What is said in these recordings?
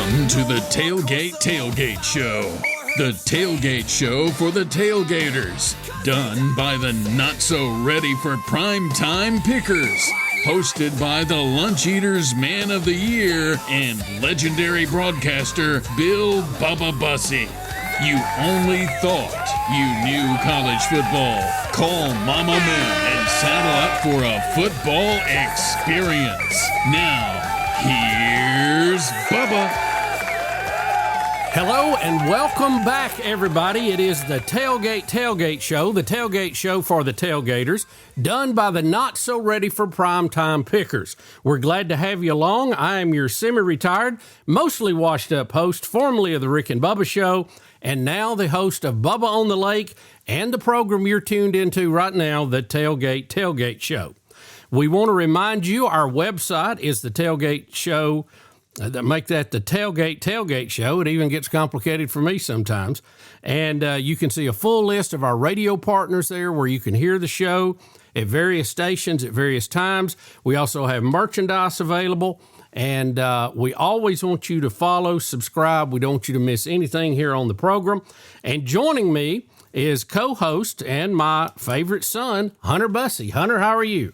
Welcome to the Tailgate Tailgate Show. The tailgate show for the tailgaters. Done by the not-so-ready for primetime pickers. Hosted by the Lunch Eaters Man of the Year and legendary broadcaster Bill Bubba Bussey. You only thought you knew college football. Call Mama Moon and saddle up for a football experience. Now, here's Bubba. Hello and welcome back, everybody. It is the Tailgate Tailgate Show, the tailgate show for the tailgaters, done by the not-so-ready for primetime pickers. We're glad to have you along. I am your semi-retired, mostly washed-up host, formerly of the Rick and Bubba Show, and now the host of Bubba on the Lake and the program you're tuned into right now, the Tailgate Tailgate Show. We want to remind you our website is the Tailgate Show. Make that the Tailgate Tailgate Show. It even gets complicated for me sometimes. And you can see a full list of our radio partners there where you can hear the show at various stations at various times. We also have merchandise available. And we always want you to follow, subscribe. We don't want you to miss anything here on the program. And joining me is co-host and my favorite son, Hunter Bussey. Hunter, how are you?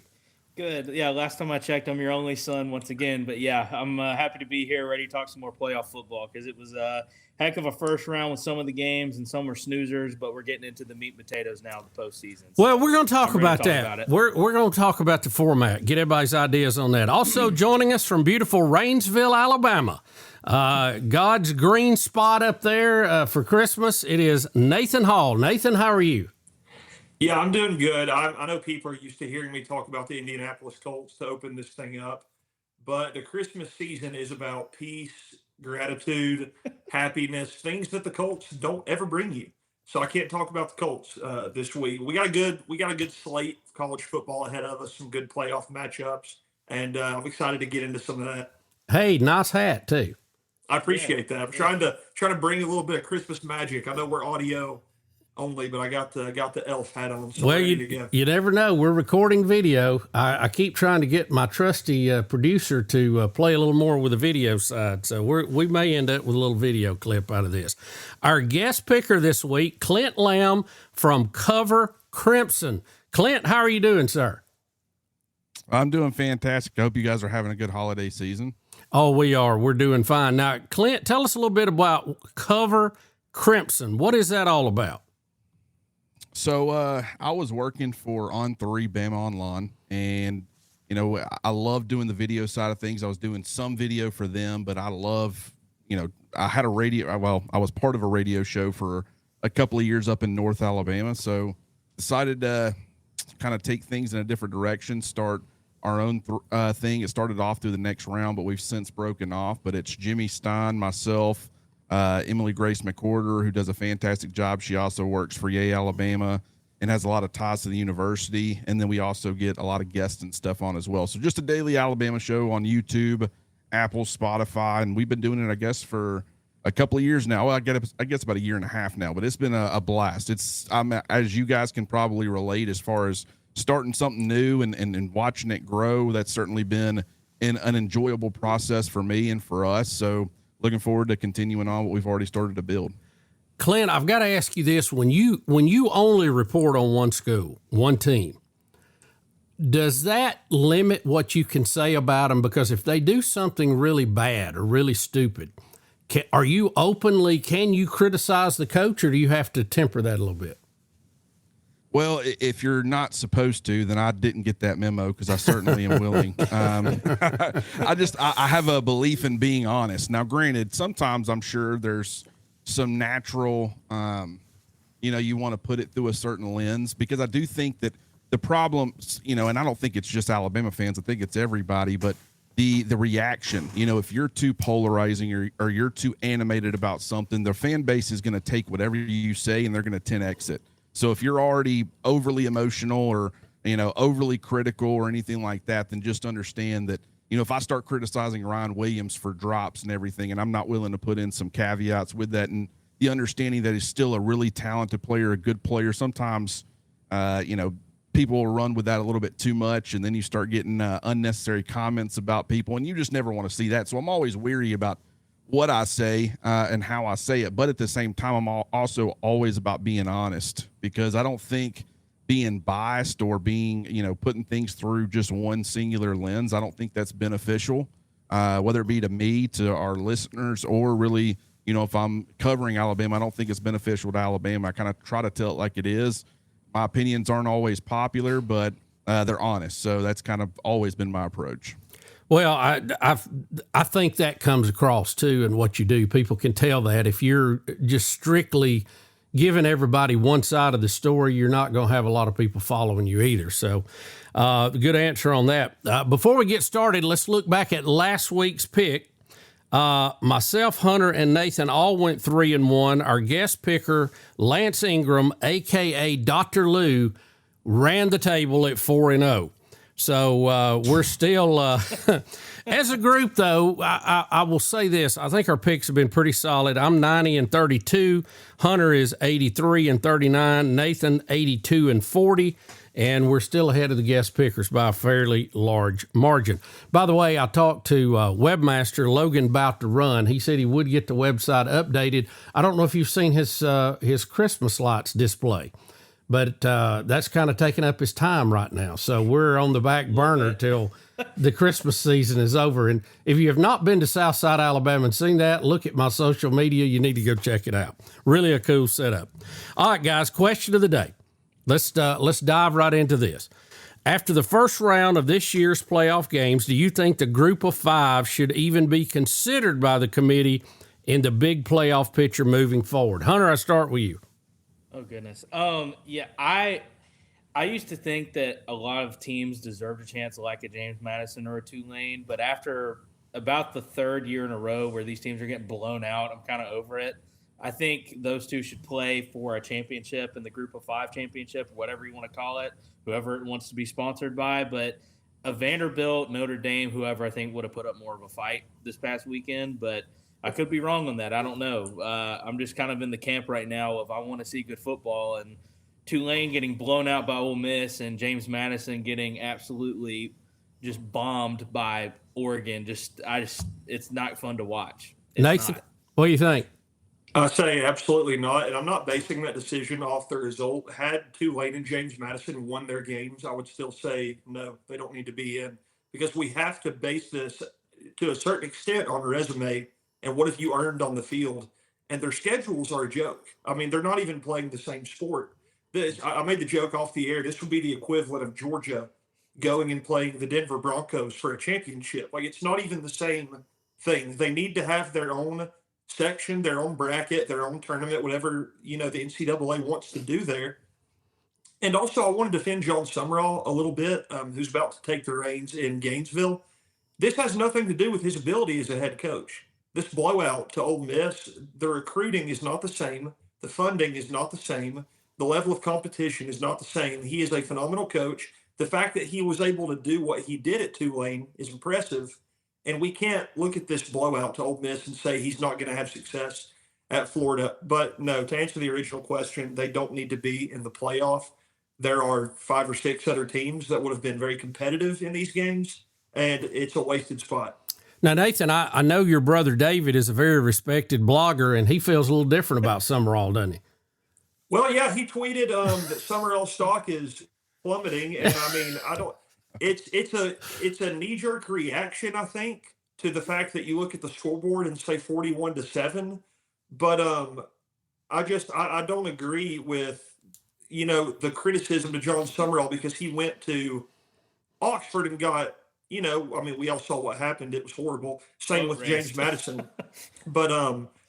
Good. Yeah, last time I checked, I'm your only son once again. But, yeah, I'm happy to be here, ready to talk some more playoff football because it was a heck of a first round with some of the games, and some were snoozers, but we're getting into the meat and potatoes now of the postseason. So well, we're going to talk about that. We're going to talk about the format, get everybody's ideas on that. Also joining us from beautiful Rainsville, Alabama, God's green spot up there for Christmas, it is Nathan Hall. Nathan, how are you? Yeah, I'm doing good. I know people are used to hearing me talk about the Indianapolis Colts to open this thing up, but the Christmas season is about peace, gratitude, happiness, things that the Colts don't ever bring you. So I can't talk about the Colts this week. We got a good slate of college football ahead of us, some good playoff matchups, and I'm excited to get into some of that. Hey, nice hat too. I appreciate that. I'm trying to bring a little bit of Christmas magic. I know we're audio only, but I got the elf hat on. So well, you never know. We're recording video. I keep trying to get my trusty producer to play a little more with the video side, so we may end up with a little video clip out of this. Our guest picker this week, Clint Lamb from Cover Crimson. Clint, how are you doing, sir? I'm doing fantastic. I hope you guys are having a good holiday season. Oh, we are. We're doing fine. Now, Clint, tell us a little bit about Cover Crimson. What is that all about? So I was working for On3 Bama Online, and, you know, I love doing the video side of things. I was doing some video for them, but I love, you know, I had a radio. Well, I was part of a radio show for a couple of years up in North Alabama, so decided to kind of take things in a different direction, start our own thing. It started off through the next round, but we've since broken off. But it's Jimmy Stein, myself, Emily Grace McWhorter, who does a fantastic job. She also works for Yale, Alabama, and has a lot of ties to the university. And then we also get a lot of guests and stuff on as well. So just a daily Alabama show on YouTube, Apple, Spotify, and we've been doing it, I guess, for a couple of years now. Well, I guess about a year and a half now, but it's been a blast. As you guys can probably relate, as far as starting something new and watching it grow, that's certainly been an enjoyable process for me and for us. So looking forward to continuing on what we've already started to build. Clint, I've got to ask you this. When you only report on one school, one team, does that limit what you can say about them? Because if they do something really bad or really stupid, can you criticize the coach, or do you have to temper that a little bit? Well, if you're not supposed to, then I didn't get that memo, because I certainly am willing. I have a belief in being honest. Now, granted, sometimes I'm sure there's some natural, you want to put it through a certain lens, because I do think that the problem, and I don't think it's just Alabama fans, I think it's everybody, but the reaction, if you're too polarizing or you're too animated about something, the fan base is going to take whatever you say and they're going to 10X it. So if you're already overly emotional or, overly critical or anything like that, then just understand that, if I start criticizing Ryan Williams for drops and everything, and I'm not willing to put in some caveats with that, and the understanding that he's still a really talented player, a good player, sometimes, people will run with that a little bit too much, and then you start getting unnecessary comments about people, and you just never want to see that. So I'm always weary about what I say and how I say it. But at the same time, I'm also always about being honest, because I don't think being biased or being, putting things through just one singular lens, I don't think that's beneficial, whether it be to me, to our listeners, or really, if I'm covering Alabama, I don't think it's beneficial to Alabama. I kind of try to tell it like it is. My opinions aren't always popular, but they're honest. So that's kind of always been my approach. Well, I think that comes across too in what you do. People can tell that if you're just strictly giving everybody one side of the story, you're not going to have a lot of people following you either. So good answer on that. Before we get started, let's look back at last week's pick. Myself, Hunter, and Nathan all went 3-1. Our guest picker, Lance Ingram, a.k.a. Dr. Lou, ran the table at 4-0. So we're still, as a group, though, I will say this. I think our picks have been pretty solid. I'm 90-32. Hunter is 83-39. Nathan, 82-40. And we're still ahead of the guest pickers by a fairly large margin. By the way, I talked to webmaster Logan About to Run. He said he would get the website updated. I don't know if you've seen his Christmas lights display, but that's kind of taking up his time right now. So we're on the back burner till the Christmas season is over. And if you have not been to Southside, Alabama and seen that, look at my social media. You need to go check it out. Really a cool setup. All right, guys, question of the day. Let's dive right into this. After the first round of this year's playoff games, do you think the group of 5 should even be considered by the committee in the big playoff picture moving forward? Hunter, I start with you. Oh, goodness. Yeah, I used to think that a lot of teams deserved a chance like a James Madison or a Tulane, but after about the third year in a row where these teams are getting blown out, I'm kind of over it. I think those two should play for a championship in the group of 5 championship, whatever you want to call it, whoever it wants to be sponsored by. But a Vanderbilt, Notre Dame, whoever, I think would have put up more of a fight this past weekend. But I could be wrong on that. I don't know. I'm just kind of in the camp right now of I want to see good football, and Tulane getting blown out by Ole Miss and James Madison getting absolutely just bombed by Oregon. It's not fun to watch. Nathan, what do you think? I say absolutely not, and I'm not basing that decision off the result. Had Tulane and James Madison won their games, I would still say no, they don't need to be in, because we have to base this to a certain extent on resume and what have you earned on the field. And their schedules are a joke. I mean, they're not even playing the same sport. I made the joke off the air. This would be the equivalent of Georgia going and playing the Denver Broncos for a championship. Like, it's not even the same thing. They need to have their own section, their own bracket, their own tournament, whatever, the NCAA wants to do there. And also, I want to defend John Summerall a little bit, who's about to take the reins in Gainesville. This has nothing to do with his ability as a head coach. This blowout to Ole Miss, the recruiting is not the same. The funding is not the same. The level of competition is not the same. He is a phenomenal coach. The fact that he was able to do what he did at Tulane is impressive. And we can't look at this blowout to Ole Miss and say he's not going to have success at Florida. But no, to answer the original question, they don't need to be in the playoff. There are 5 or 6 other teams that would have been very competitive in these games, and it's a wasted spot. Now, Nathan, I know your brother David is a very respected blogger, and he feels a little different about Summerall, doesn't he? Well, yeah, he tweeted that Summerall stock is plummeting, and I mean, I don't. It's a knee-jerk reaction, I think, to the fact that you look at the scoreboard and say 41-7. But I don't agree with the criticism to John Summerall, because he went to Oxford and got we all saw what happened. It was horrible. Same with James Madison. But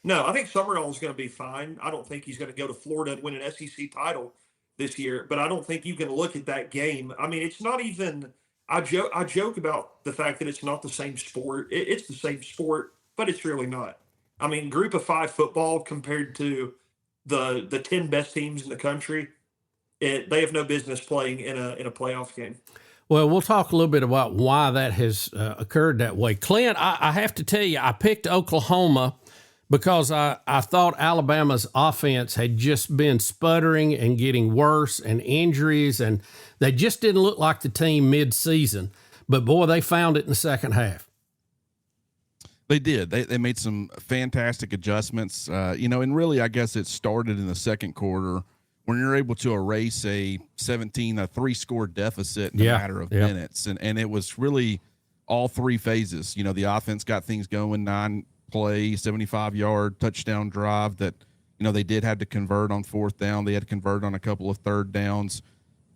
no, I think Summerall is going to be fine. I don't think he's going to go to Florida and win an SEC title this year, but I don't think you can look at that game. I mean, it's not even. I joke about the fact that it's not the same sport. It's the same sport, but it's really not. I mean, group of 5 football compared to the 10 best teams in the country, they have no business playing in a playoff game. Well, we'll talk a little bit about why that has occurred that way. Clint, I have to tell you, I picked Oklahoma because I thought Alabama's offense had just been sputtering and getting worse, and injuries, and they just didn't look like the team mid-season. But, boy, they found it in the second half. They did. They made some fantastic adjustments. And really, I guess it started in the second quarter when you're able to erase a 3-score deficit in a matter of minutes. And it was really all three phases. The offense got things going, 9-play, 75-yard touchdown drive that, they did have to convert on fourth down. They had to convert on a couple of third downs.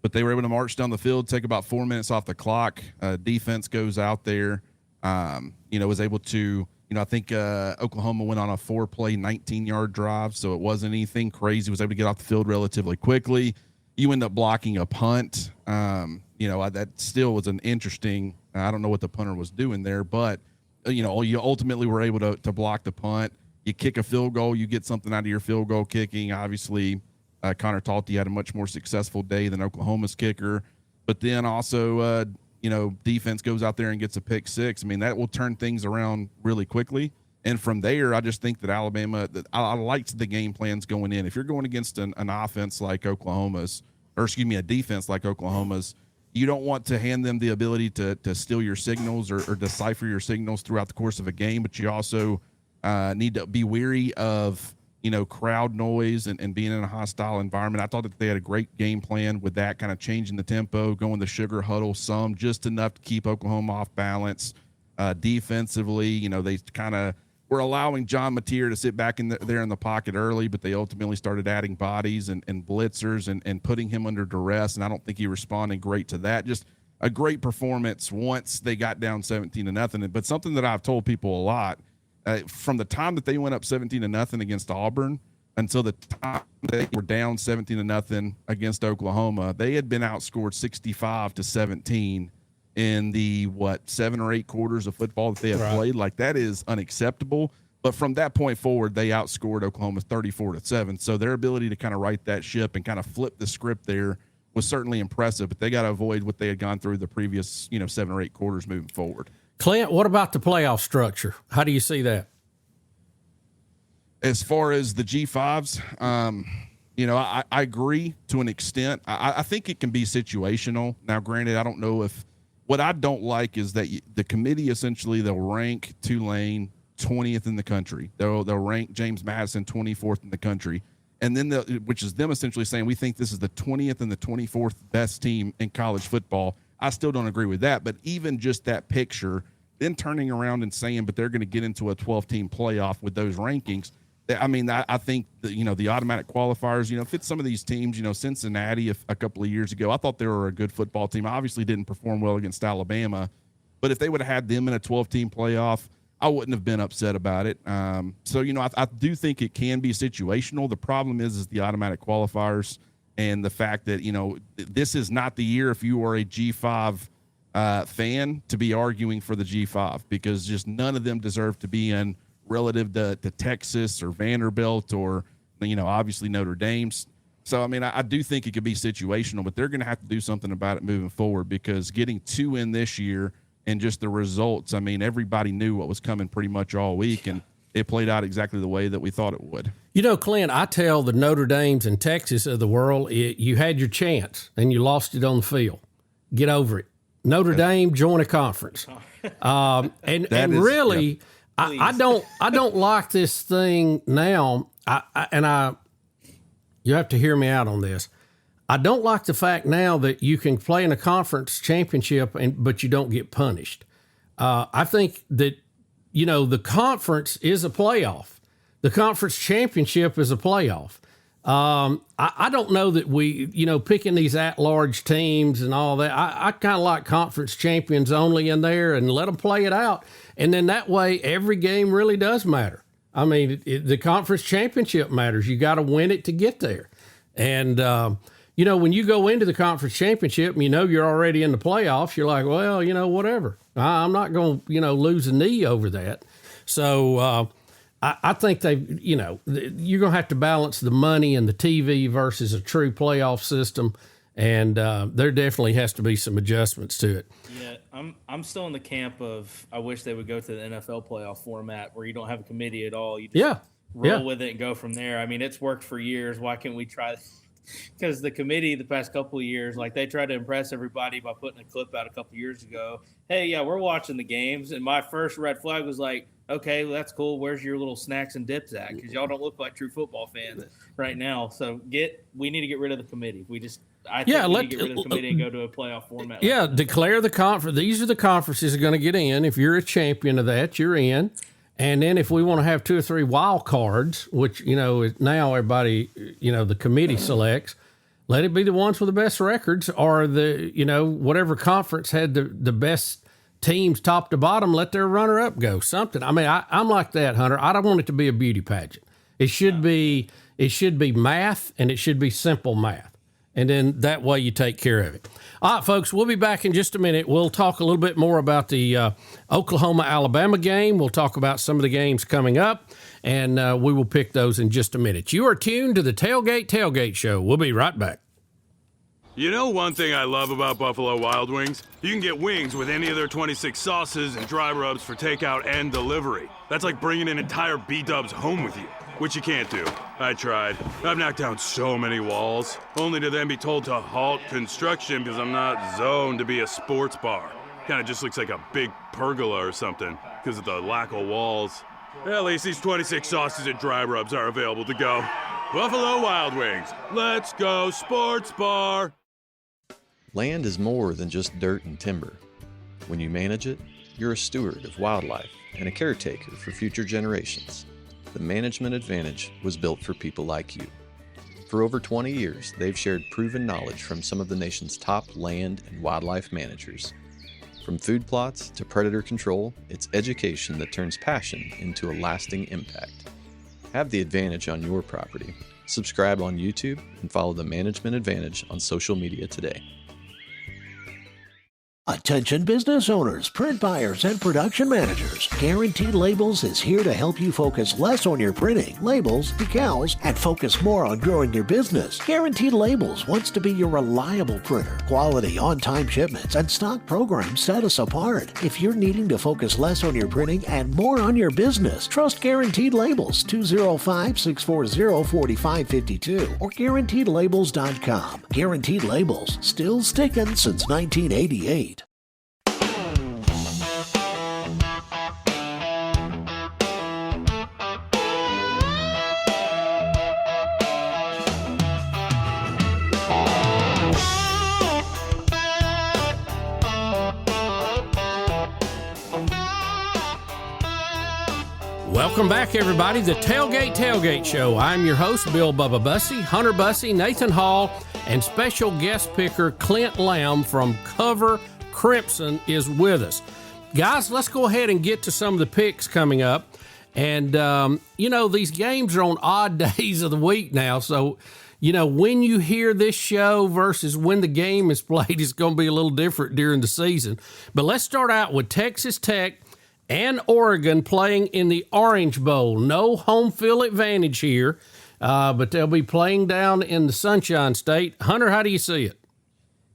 But they were able to march down the field, take about 4 minutes off the clock. Defense goes out there. Was able to, I think Oklahoma went on a 4-play, 19-yard drive, so it wasn't anything crazy. Was able to get off the field relatively quickly. You end up blocking a punt. That still was an interesting. I don't know what the punter was doing there, but you ultimately were able to block the punt. You kick a field goal, you get something out of your field goal kicking. Obviously, Connor Talty had a much more successful day than Oklahoma's kicker, but then also. Defense goes out there and gets a pick six. I mean, that will turn things around really quickly. And from there, I just think that I liked the game plans going in. If you're going against an offense like Oklahoma's, a defense like Oklahoma's, you don't want to hand them the ability to steal your signals or decipher your signals throughout the course of a game, but you also need to be wary of crowd noise and being in a hostile environment. I thought that they had a great game plan with that, kind of changing the tempo, going the sugar huddle some, just enough to keep Oklahoma off balance. Defensively, they kind of were allowing John Mateer to sit back there in the pocket early, but they ultimately started adding bodies and blitzers and putting him under duress, and I don't think he responded great to that. Just a great performance once they got down 17-0. But something that I've told people a lot, from the time that they went up 17-0 against Auburn until the time they were down 17-0 against Oklahoma, they had been outscored 65-17 in the 7 or 8 quarters of football that they had played. Like, that is unacceptable. But from that point forward, they outscored Oklahoma 34-7. So their ability to kind of right that ship and kind of flip the script there was certainly impressive. But they got to avoid what they had gone through the previous 7 or 8 quarters moving forward. Clint, what about the playoff structure? How do you see that? As far as the G5s, I agree to an extent. I think it can be situational. Now, granted, I don't know if – what I don't like is that the committee essentially they'll rank Tulane 20th in the country. They'll rank James Madison 24th in the country. And then which is them essentially saying we think this is the 20th and the 24th best team in college football. I still don't agree with that, but even just that picture, then turning around and saying, but they're going to get into a 12-team playoff with those rankings. I think the automatic qualifiers, if it's some of these teams, Cincinnati a couple of years ago, I thought they were a good football team. Obviously didn't perform well against Alabama, but if they would have had them in a 12-team playoff, I wouldn't have been upset about it. I do think it can be situational. The problem is the automatic qualifiers. And the fact that, this is not the year if you are a G5 fan to be arguing for the G5, because just none of them deserve to be in relative to Texas or Vanderbilt or, obviously Notre Dame's. So, I do think it could be situational, but they're going to have to do something about it moving forward, because getting 2 in this year and just the results, everybody knew what was coming pretty much all week, and it played out exactly the way that we thought it would. Clint, I tell the Notre Dames and Texas of the world, you had your chance and you lost it on the field. Get over it. Notre Dame, join a conference. I don't like this thing now. You have to hear me out on this. I don't like the fact now that you can play in a conference championship but you don't get punished. I think that, the conference is a playoff. The conference championship is a playoff. I don't know that we, picking these at-large teams and all that. I kind of like conference champions only in there and let them play it out. And then that way, every game really does matter. The conference championship matters. You got to win it to get there. And, when you go into the conference championship and you're already in the playoffs, you're like, well, whatever. I'm not going to, lose a knee over that. So I think you're going to have to balance the money and the TV versus a true playoff system. And there definitely has to be some adjustments to it. Yeah, I'm still in the camp of I wish they would go to the NFL playoff format where you don't have a committee at all. You just roll with it and go from there. It's worked for years. Why can't we try this? Because the committee the past couple of years, they tried to impress everybody by putting a clip out a couple of years ago. Hey, yeah, we're watching the games. And my first red flag was Okay, well, that's cool. Where's your little snacks and dips at? Because y'all don't look like true football fans right now. So we need to get rid of the committee. I think we need to get rid of the committee and go to a playoff format. Yeah, declare the conference. These are the conferences that are going to get in. If you're a champion of that, you're in. And then if we want to have 2 or 3 wild cards, which, now everybody, the committee selects, let it be the ones with the best records or whatever conference had the best teams top to bottom, let their runner-up go. Something. I mean, I'm like that, Hunter. I don't want it to be a beauty pageant. It should be math, and it should be simple math. And then that way you take care of it. All right, folks, we'll be back in just a minute. We'll talk a little bit more about the Oklahoma-Alabama game. We'll talk about some of the games coming up, and we will pick those in just a minute. You are tuned to the Tailgate Tailgate Show. We'll be right back. You know one thing I love about Buffalo Wild Wings? You can get wings with any of their 26 sauces and dry rubs for takeout and delivery. That's like bringing an entire B-dubs home with you, which you can't do. I tried. I've knocked down so many walls, only to then be told to halt construction because I'm not zoned to be a sports bar. Kinda just looks like a big pergola or something because of the lack of walls. At least these 26 sauces and dry rubs are available to go. Buffalo Wild Wings. Let's go sports bar. Land is more than just dirt and timber. When you manage it, you're a steward of wildlife and a caretaker for future generations. The Management Advantage was built for people like you. For over 20 years, they've shared proven knowledge from some of the nation's top land and wildlife managers. From food plots to predator control, it's education that turns passion into a lasting impact. Have the advantage on your property. Subscribe on YouTube and follow the Management Advantage on social media today. Attention business owners, print buyers, and production managers. Guaranteed Labels is here to help you focus less on your printing, labels, decals, and focus more on growing your business. Guaranteed Labels wants to be your reliable printer. Quality, on-time shipments, and stock programs set us apart. If you're needing to focus less on your printing and more on your business, trust Guaranteed Labels, 205-640-4552 or GuaranteedLabels.com. Guaranteed Labels, still sticking since 1988. Welcome back, everybody. The Tailgate Tailgate Show. I'm your host, Bill Bubba Bussey, Hunter Bussey, Nathan Hall, and special guest picker Clint Lamb from Cover Crimson is with us. Guys, let's go ahead and get to some of the picks coming up. And, these games are on odd days of the week now. So, when you hear this show versus when the game is played, it's going to be a little different during the season. But let's start out with Texas Tech and Oregon playing in the Orange Bowl. No home field advantage here, but they'll be playing down in the Sunshine State. Hunter, how do you see it?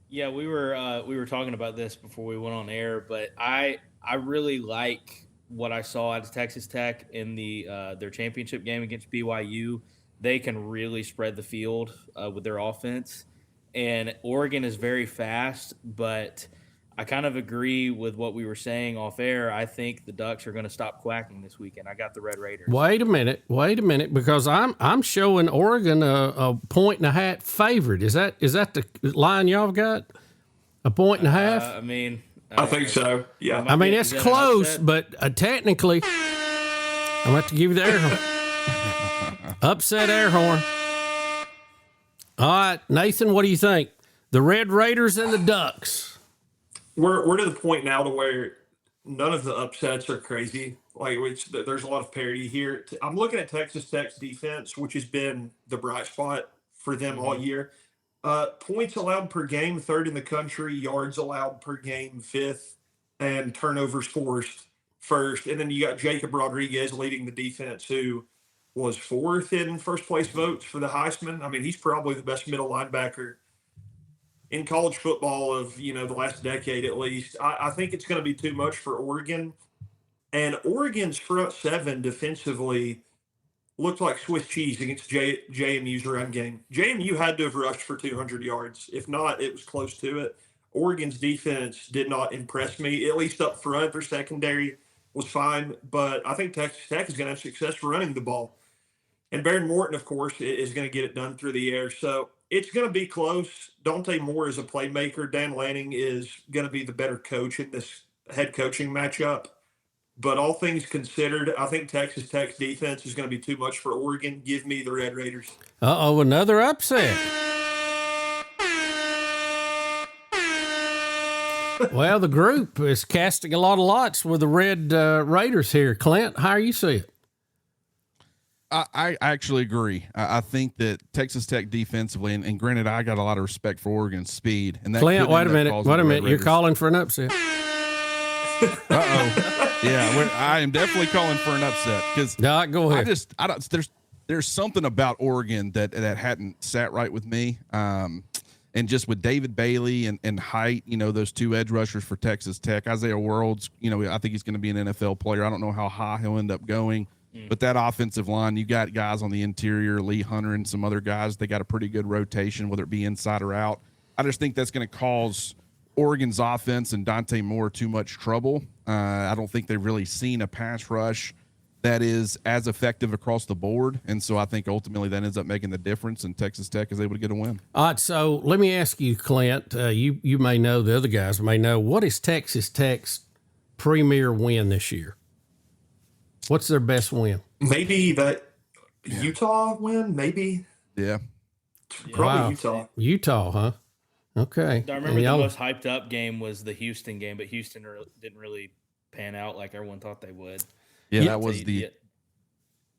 Yeah, we were talking about this before we went on air, but I really like what I saw at Texas Tech in their championship game against BYU. They can really spread the field with their offense, and Oregon is very fast, but I kind of agree with what we were saying off air. I think the Ducks are going to stop quacking this weekend. I got the Red Raiders. Wait a minute, because I'm showing Oregon a 1.5 favorite. Is that the line y'all got? 1.5? I think so. Yeah. It's close, but technically, I'm going to have to give you the air horn. Upset air horn. All right, Nathan, what do you think? The Red Raiders and the Ducks. We're to the point now to where none of the upsets are crazy. There's a lot of parity here. I'm looking at Texas Tech's defense, which has been the bright spot for them all year. Points allowed per game, 3rd in the country. Yards allowed per game, 5th. And turnovers forced, 1st. And then you got Jacob Rodriguez leading the defense, who was 4th in first place votes for the Heisman. He's probably the best middle linebacker in college football of, the last decade at least. I think it's going to be too much for Oregon. And Oregon's front 7 defensively looked like Swiss cheese against JMU's run game. JMU had to have rushed for 200 yards. If not, it was close to it. Oregon's defense did not impress me, at least up front. Their secondary was fine, but I think Texas Tech is going to have success running the ball. And Baron Morton, of course, is going to get it done through the air. So it's going to be close. Dante Moore is a playmaker. Dan Lanning is going to be the better coach in this head coaching matchup. But all things considered, I think Texas Tech's defense is going to be too much for Oregon. Give me the Red Raiders. Uh-oh, another upset. Well, the group is casting a lot of lots with the Red Raiders here. Clint, how you see it? I actually agree. I think that Texas Tech defensively, and granted, I got a lot of respect for Oregon's speed. And that Clint, wait a minute. You're calling for an upset. Uh-oh. Yeah, I am definitely calling for an upset because go ahead. There's something about Oregon that hadn't sat right with me. And just with David Bailey and height, those two edge rushers for Texas Tech, Isaiah Worlds, I think he's going to be an NFL player. I don't know how high he'll end up going. But that offensive line, you got guys on the interior, Lee Hunter and some other guys. They got a pretty good rotation, whether it be inside or out. I just think that's going to cause Oregon's offense and Dante Moore too much trouble. I don't think they've really seen a pass rush that is as effective across the board. And so I think ultimately that ends up making the difference, and Texas Tech is able to get a win. All right, so let me ask you, Clint, you may know, the other guys may know, what is Texas Tech's premier win this year? What's their best win? Maybe that Utah win, maybe. Yeah. Probably Utah. Utah, huh? Okay. I remember the most hyped up game was the Houston game, but Houston didn't really pan out like everyone thought they would. Yeah, that was the...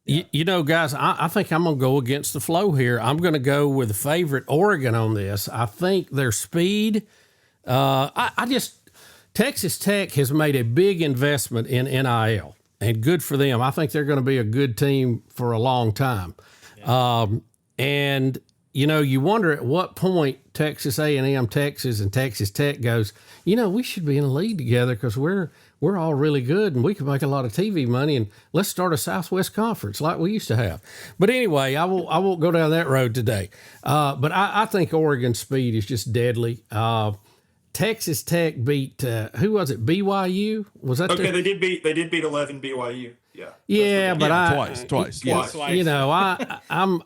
Guys, I think I'm going to go against the flow here. I'm going to go with the favorite Oregon on this. I think their speed, Texas Tech has made a big investment in NIL. And good for them. I think they're going to be a good team for a long time. Yeah. You wonder at what point Texas A&M, Texas, and Texas Tech goes, we should be in a league together because we're all really good and we can make a lot of TV money, and let's start a Southwest Conference like we used to have. But anyway, I won't go down that road today. But I think Oregon's speed is just deadly. Texas Tech beat who was it? BYU? Was that okay? They did beat 11 BYU. Yeah. Yeah, but twice. I'm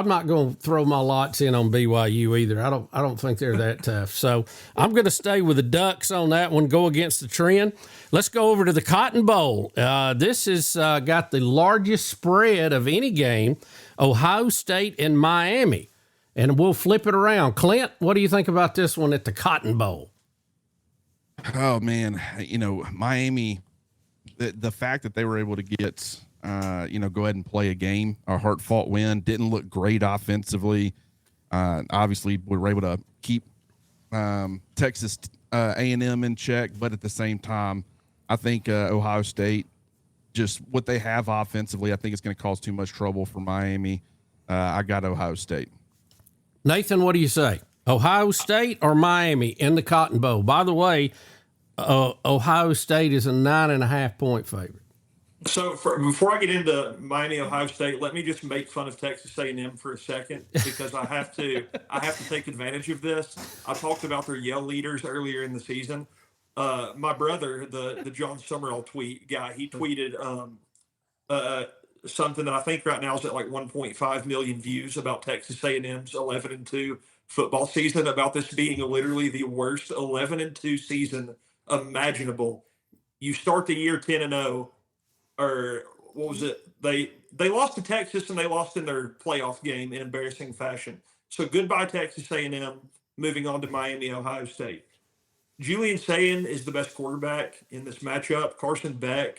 not going to throw my lots in on BYU either. I don't think they're that tough. So I'm going to stay with the Ducks on that one. Go against the trend. Let's go over to the Cotton Bowl. This has got the largest spread of any game: Ohio State and Miami. And we'll flip it around. Clint, what do you think about this one at the Cotton Bowl? Oh, man. Miami, the fact that they were able to get, go ahead and play a game, a hard-fought win, didn't look great offensively. Obviously, we were able to keep Texas A&M in check, but at the same time, I think Ohio State, just what they have offensively, I think it's going to cause too much trouble for Miami. I got Ohio State. Nathan, what do you say? Ohio State or Miami in the Cotton Bowl? By the way, Ohio State is a 9.5-point favorite. So before I get into Miami, Ohio State, let me just make fun of Texas A&M for a second because I have to take advantage of this. I talked about their yell leaders earlier in the season. My brother, the John Summerall tweet guy, he tweeted something that I think right now is at like 1.5 million views about Texas A&M's 11-2 football season, about this being literally the worst 11-2 season imaginable. You start the year 10-0, or what was it? They lost to Texas and they lost in their playoff game in embarrassing fashion. So goodbye Texas A&M. Moving on to Miami, Ohio State. Julian Sayin is the best quarterback in this matchup. Carson Beck,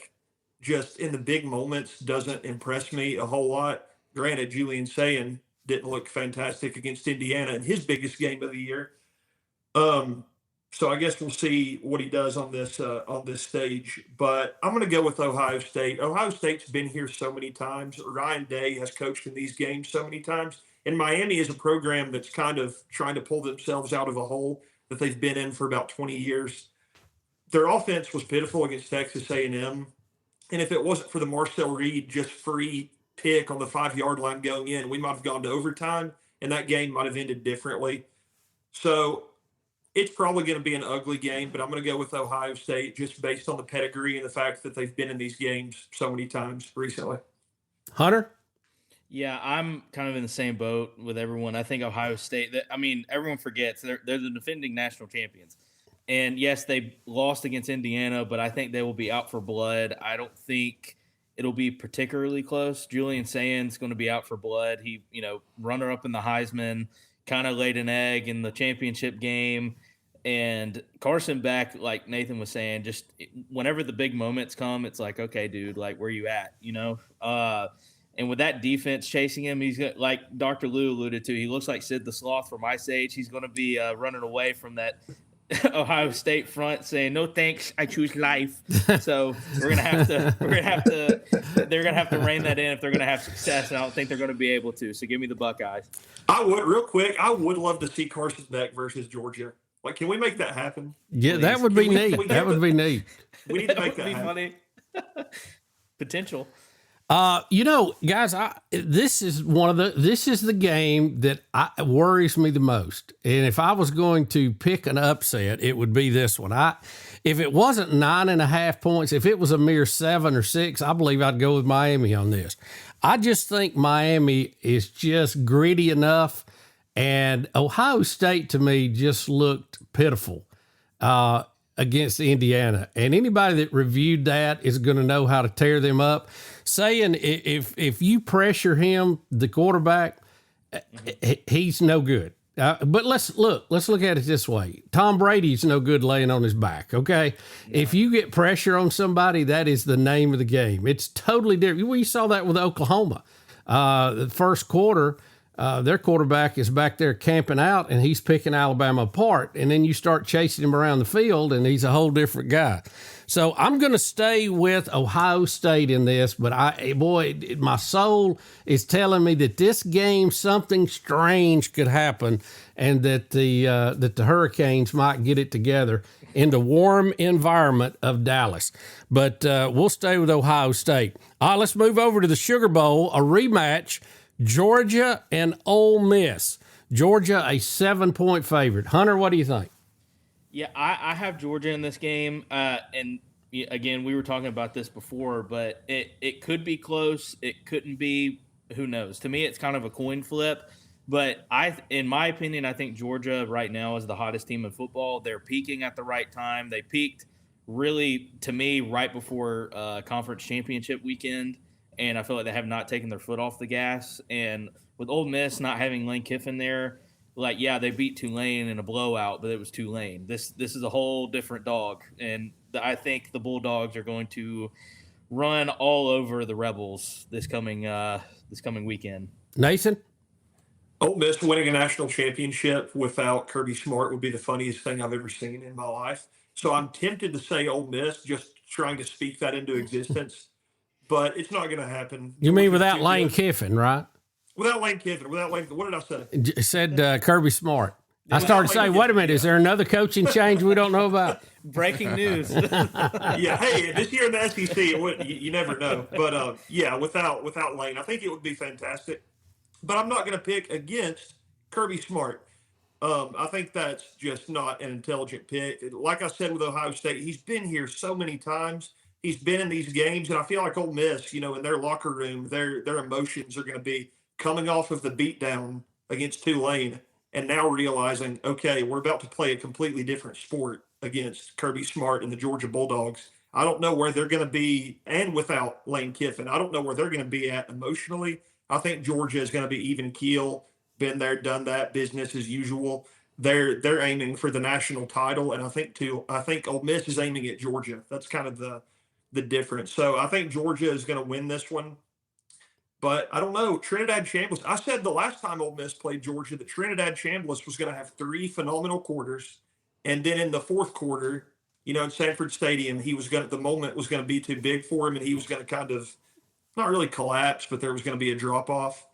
just in the big moments, doesn't impress me a whole lot. Granted, Julian Sayin didn't look fantastic against Indiana in his biggest game of the year. So I guess we'll see what he does on this stage. But I'm going to go with Ohio State. Ohio State's been here so many times. Ryan Day has coached in these games so many times. And Miami is a program that's kind of trying to pull themselves out of a hole that they've been in for about 20 years. Their offense was pitiful against Texas A&M. And if it wasn't for the Marcel Reed just free pick on the 5-yard line going in, we might have gone to overtime, and that game might have ended differently. So it's probably going to be an ugly game, but I'm going to go with Ohio State just based on the pedigree and the fact that they've been in these games so many times recently. Hunter? Yeah, I'm kind of in the same boat with everyone. I think Ohio State. Everyone forgets they're the defending national champions, and yes, they lost against Indiana, but I think they will be out for blood. I don't think it'll be particularly close. Julian Sands going to be out for blood. He, runner up in the Heisman, kind of laid an egg in the championship game. And Carson Beck, like Nathan was saying, just whenever the big moments come, it's like, okay, dude, like, where you at, And with that defense chasing him, he's got, like Dr. Lou alluded to, he looks like Sid the Sloth from Ice Age. He's going to be running away from that Ohio State front saying, no thanks, I choose life. So they're going to have to rein that in if they're going to have success. And I don't think they're going to be able to. So give me the Buckeyes. I would love to see Carson Beck versus Georgia. Like, can we make that happen? Yeah, Please? that would be neat. That would be neat. We need to make that be happen. Funny. Potential. Guys, this is the game that worries me the most. And if I was going to pick an upset, it would be this one. If it wasn't 9.5 points, if it was a mere 7 or 6, I believe I'd go with Miami on this. I just think Miami is just gritty enough, and Ohio State to me just looked pitiful against Indiana. And anybody that reviewed that is going to know how to tear them up. Saying if you pressure him, the quarterback, he's no good. But let's look at it this way. Tom Brady's no good laying on his back. Okay. Yeah. If you get pressure on somebody, that is the name of the game. It's totally different. We saw that with Oklahoma. The first quarter, their quarterback is back there camping out and he's picking Alabama apart. And then you start chasing him around the field and he's a whole different guy. So I'm going to stay with Ohio State in this, but my soul is telling me that this game, something strange could happen and that the Hurricanes might get it together in the warm environment of Dallas. But we'll stay with Ohio State. All right, let's move over to the Sugar Bowl, a rematch, Georgia and Ole Miss. Georgia, a 7-point favorite. Hunter, what do you think? Yeah, I have Georgia in this game, and again, we were talking about this before, but it could be close. It couldn't be. Who knows? To me, it's kind of a coin flip. But in my opinion, I think Georgia right now is the hottest team in football. They're peaking at the right time. They peaked really, to me, right before conference championship weekend, and I feel like they have not taken their foot off the gas. And with Ole Miss not having Lane Kiffin there, like, yeah, they beat Tulane in a blowout, but it was Tulane. This is a whole different dog, and I think the Bulldogs are going to run all over the Rebels this coming weekend. Nathan? Ole Miss winning a national championship without Kirby Smart would be the funniest thing I've ever seen in my life. So I'm tempted to say Ole Miss, just trying to speak that into existence, but it's not going to happen. You mean without Lane Kiffin, right? Without Lane Kiffin. What did I say? It said Kirby Smart. I started to say, wait a minute, is there another coaching change we don't know about? Breaking news. Yeah, hey, this year in the SEC, you never know. But, without Lane, I think it would be fantastic. But I'm not going to pick against Kirby Smart. I think that's just not an intelligent pick. Like I said with Ohio State, he's been here so many times. He's been in these games, and I feel like Ole Miss, in their locker room, their emotions are going to be coming off of the beatdown against Tulane and now realizing, okay, we're about to play a completely different sport against Kirby Smart and the Georgia Bulldogs. I don't know where they're going to be, and without Lane Kiffin, I don't know where they're going to be at emotionally. I think Georgia is going to be even keel, been there, done that, business as usual. They're aiming for the national title, and I think Ole Miss is aiming at Georgia. That's kind of the difference. So I think Georgia is going to win this one. But I don't know. Trinidad Chambliss, I said the last time Ole Miss played Georgia that Trinidad Chambliss was going to have 3 phenomenal quarters. And then in the fourth quarter, in Sanford Stadium, the moment was going to be too big for him, and he was going to kind of not really collapse, but there was going to be a drop off.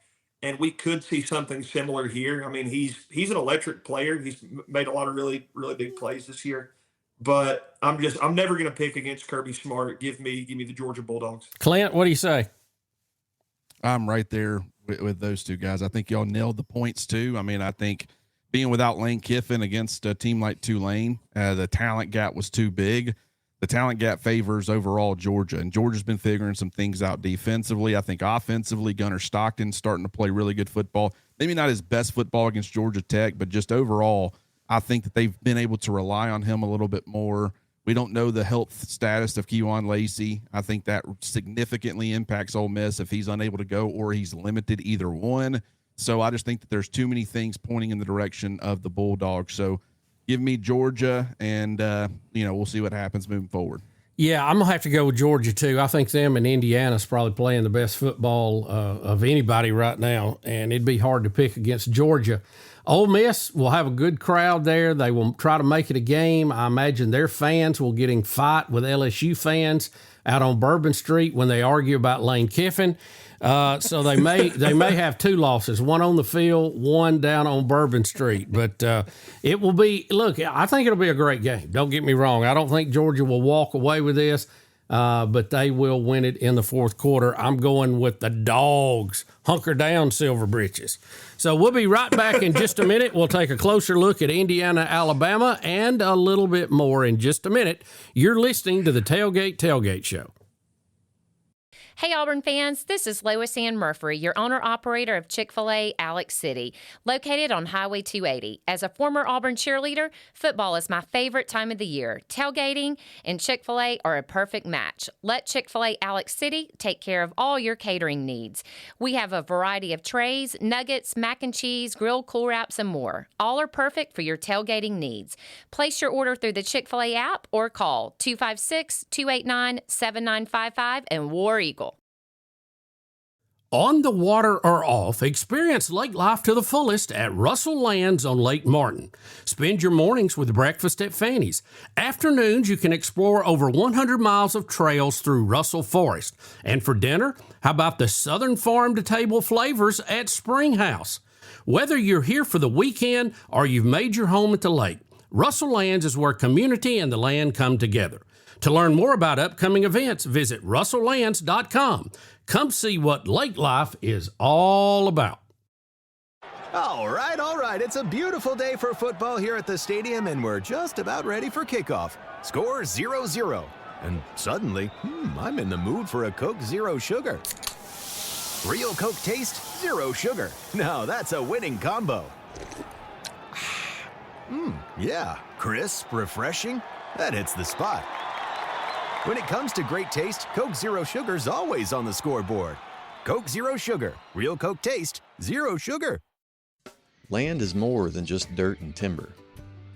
And we could see something similar here. I mean, he's an electric player. He's made a lot of really, really big plays this year. But I'm never going to pick against Kirby Smart. Give me the Georgia Bulldogs. Clint, what do you say? I'm right there with those two guys. I think y'all nailed the points too. I mean, I think being without Lane Kiffin against a team like Tulane, the talent gap was too big. The talent gap favors overall Georgia, and Georgia's been figuring some things out defensively. I think offensively, Gunnar Stockton's starting to play really good football. Maybe not his best football against Georgia Tech, but just overall, I think that they've been able to rely on him a little bit more. We don't know the health status of Kejuan Lacey. I think that significantly impacts Ole Miss if he's unable to go or he's limited, either one. So I just think that there's too many things pointing in the direction of the Bulldogs. So give me Georgia, and, we'll see what happens moving forward. Yeah, I'm going to have to go with Georgia, too. I think them and Indiana's probably playing the best football of anybody right now, and it'd be hard to pick against Georgia. Ole Miss will have a good crowd there. They will try to make it a game. I imagine their fans will get in fight with LSU fans out on Bourbon Street when they argue about Lane Kiffin. So they may have two losses, one on the field, one down on Bourbon Street. But it will be, look, I think it'll be a great game. Don't get me wrong. I don't think Georgia will walk away with this, but they will win it in the fourth quarter. I'm going with the Dogs. Hunker down, Silver Britches. So we'll be right back in just a minute. We'll take a closer look at Indiana, Alabama, and a little bit more in just a minute. You're listening to the Tailgate Tailgate Show. Hey Auburn fans, this is Lois Ann Murphy, your owner-operator of Chick-fil-A Alex City, located on Highway 280. As a former Auburn cheerleader, football is my favorite time of the year. Tailgating and Chick-fil-A are a perfect match. Let Chick-fil-A Alex City take care of all your catering needs. We have a variety of trays, nuggets, mac and cheese, grilled cool wraps, and more. All are perfect for your tailgating needs. Place your order through the Chick-fil-A app or call 256-289-7955 and War Eagle. On the water or off, experience lake life to the fullest at Russell Lands on Lake Martin. Spend your mornings with breakfast at Fanny's. Afternoons, you can explore over 100 miles of trails through Russell Forest. And for dinner, how about the Southern farm-to-table flavors at Spring House? Whether you're here for the weekend or you've made your home at the lake, Russell Lands is where community and the land come together. To learn more about upcoming events, visit russelllands.com. Come see what lake life is all about. All right. It's a beautiful day for football here at the stadium, and we're just about ready for kickoff. Score 0-0. And suddenly, I'm in the mood for a Coke Zero Sugar. Real Coke taste, zero sugar. Now that's a winning combo. Yeah, crisp, refreshing. That hits the spot. When it comes to great taste, Coke Zero Sugar's always on the scoreboard. Coke Zero Sugar. Real Coke taste, zero sugar. Land is more than just dirt and timber.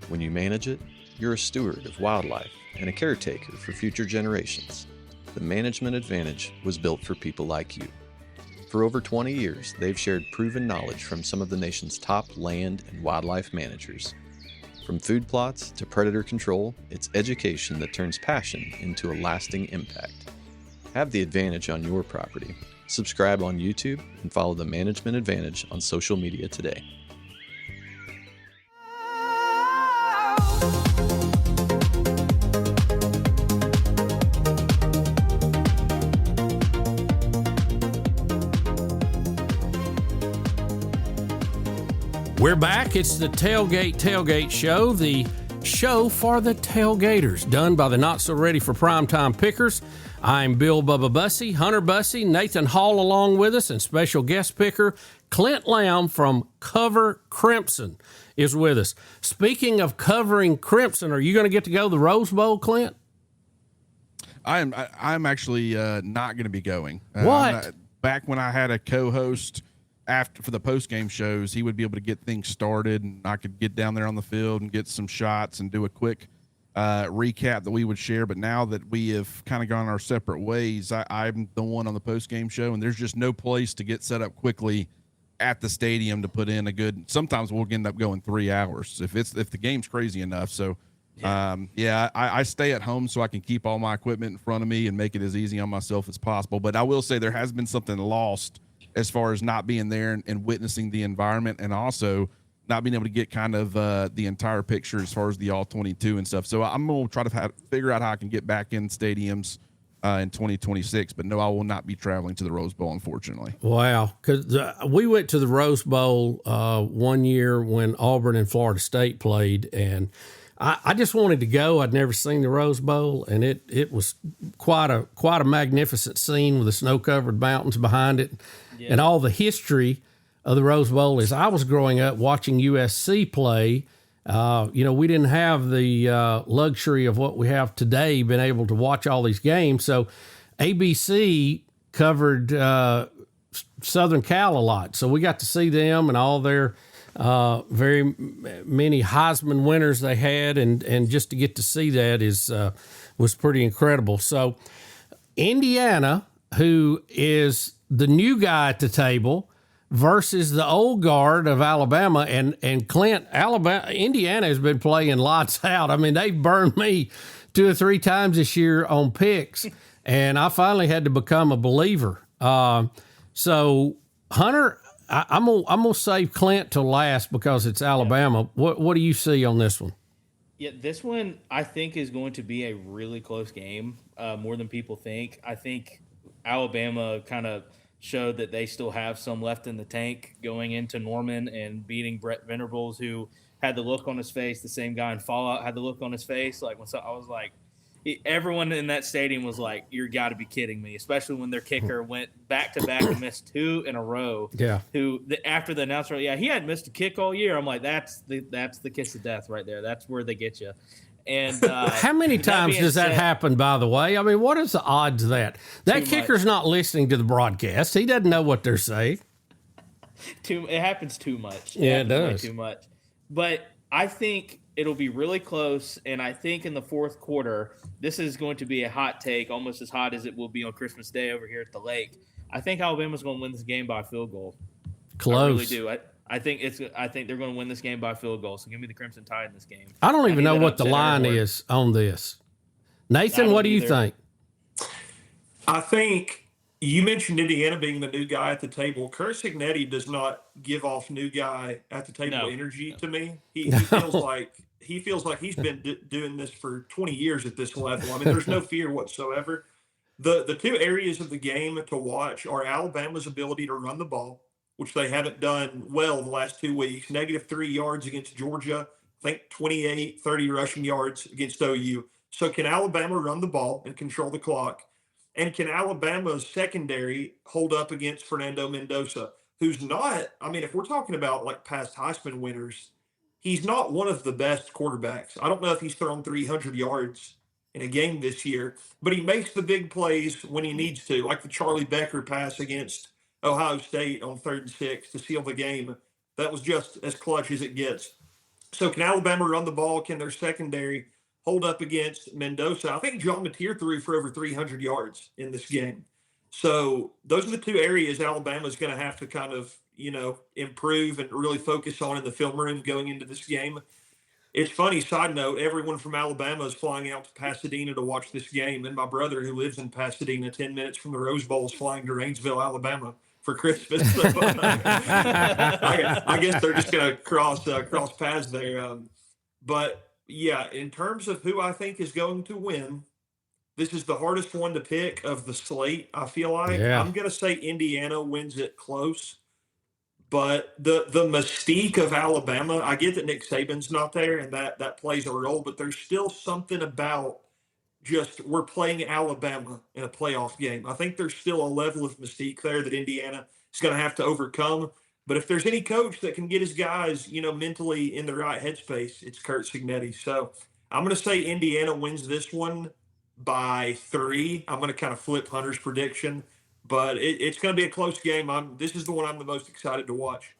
When you manage it, you're a steward of wildlife and a caretaker for future generations. The management advantage was built for people like you. For over 20 years, they've shared proven knowledge from some of the nation's top land and wildlife managers. From food plots to predator control, it's education that turns passion into a lasting impact. Have the advantage on your property. Subscribe on YouTube and follow the Management Advantage on social media today. We're back. It's the Tailgate Tailgate Show, the show for the tailgaters, done by the not-so-ready for primetime pickers. I'm Bill Bubba Bussey, Hunter Bussey, Nathan Hall along with us, and special guest picker Clint Lamb from Cover Crimson is with us. Speaking of covering Crimson, are you going to get to go to the Rose Bowl, Clint? I'm actually not going to be going. What? Back when I had a co-host for the post-game shows, he would be able to get things started, and I could get down there on the field and get some shots and do a quick recap that we would share. But now that we have kind of gone our separate ways, I'm the one on the post-game show, and there's just no place to get set up quickly at the stadium to put in a good. Sometimes we'll end up going 3 hours if the game's crazy enough. So I stay at home so I can keep all my equipment in front of me and make it as easy on myself as possible. But I will say there has been something lost as far as not being there and witnessing the environment, and also not being able to get kind of the entire picture as far as the all-22 and stuff. So I'm going to try to figure out how I can get back in stadiums in 2026. But no, I will not be traveling to the Rose Bowl, unfortunately. Wow. Because we went to the Rose Bowl one year when Auburn and Florida State played, and I just wanted to go. I'd never seen the Rose Bowl, and it was quite a magnificent scene with the snow-covered mountains behind it, and all the history of the Rose Bowl. As I was growing up watching USC play, we didn't have the luxury of what we have today, being able to watch all these games. So ABC covered Southern Cal a lot, so we got to see them and all their very many Heisman winners they had, and just to get to see that was pretty incredible. So Indiana, who is the new guy at the table, versus the old guard of Alabama, and Clint, Indiana has been playing lights out. I mean, they've burned me 2 or 3 times this year on picks, and I finally had to become a believer. So Hunter, I'm gonna save Clint till last because it's Alabama. What do you see on this one? Yeah, this one I think is going to be a really close game, more than people think. I think Alabama kind of showed that they still have some left in the tank going into Norman and beating Brett Venables, who had the look on his face. The same guy in Fallout had the look on his face. Like I was like, everyone in that stadium was like, "You got to be kidding me!" Especially when their kicker went back to back and missed 2 in a row. Yeah. After the announcer, he hadn't missed a kick all year. I'm like, that's the kiss of death right there. That's where they get you. And how many times does that happen, by the way? I mean, what is the odds of that? That kicker's not listening to the broadcast. He doesn't know what they're saying. It happens too much. Yeah, it does. Too much. But I think it'll be really close, and I think in the fourth quarter, this is going to be a hot take, almost as hot as it will be on Christmas Day over here at the lake. I think Alabama's going to win this game by a field goal. Close. I really do. I think they're going to win this game by a field goal. So give me the Crimson Tide in this game. I don't even know what the line is on this. Nathan, what do you think? I think you mentioned Indiana being the new guy at the table. Kurt Cignetti does not give off new guy at the table energy to me. He feels like he's been doing this for 20 years at this level. I mean, there's no fear whatsoever. The 2 areas of the game to watch are Alabama's ability to run the ball, which they haven't done well the last 2 weeks. -3 yards against Georgia. I think 28, 30 rushing yards against OU. So can Alabama run the ball and control the clock? And can Alabama's secondary hold up against Fernando Mendoza, who's not, I mean, if we're talking about like past Heisman winners, he's not one of the best quarterbacks. I don't know if he's thrown 300 yards in a game this year, but he makes the big plays when he needs to, like the Charlie Becker pass against Ohio State on 3rd and 6 to seal the game. That was just as clutch as it gets. So can Alabama run the ball? Can their secondary hold up against Mendoza? I think John Mateer threw for over 300 yards in this game. So those are the 2 areas Alabama's going to have to kind of, improve and really focus on in the film room going into this game. It's funny, side note, everyone from Alabama is flying out to Pasadena to watch this game. And my brother, who lives in Pasadena, 10 minutes from the Rose Bowl, is flying to Rainsville, Alabama for Christmas. So, I guess they're just going to cross paths there. But yeah, in terms of who I think is going to win, this is the hardest one to pick of the slate, I feel like. Yeah. I'm going to say Indiana wins it close. But the mystique of Alabama, I get that Nick Saban's not there and that plays a role, but there's still something about just we're playing Alabama in a playoff game. I think there's still a level of mystique there that Indiana is going to have to overcome. But if there's any coach that can get his guys, mentally in the right headspace, it's Kurt Cignetti. So I'm going to say Indiana wins this one by 3. I'm going to kind of flip Hunter's prediction. But it's going to be a close game. This is the one I'm the most excited to watch.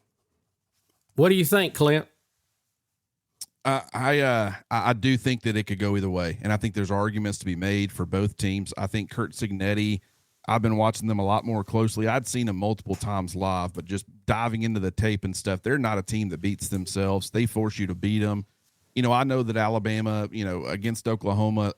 What do you think, Clint? I do think that it could go either way, and I think there's arguments to be made for both teams. I think Kurt Cignetti, I've been watching them a lot more closely. I'd seen them multiple times live, but just diving into the tape and stuff, they're not a team that beats themselves. They force you to beat them. I know that Alabama, against Oklahoma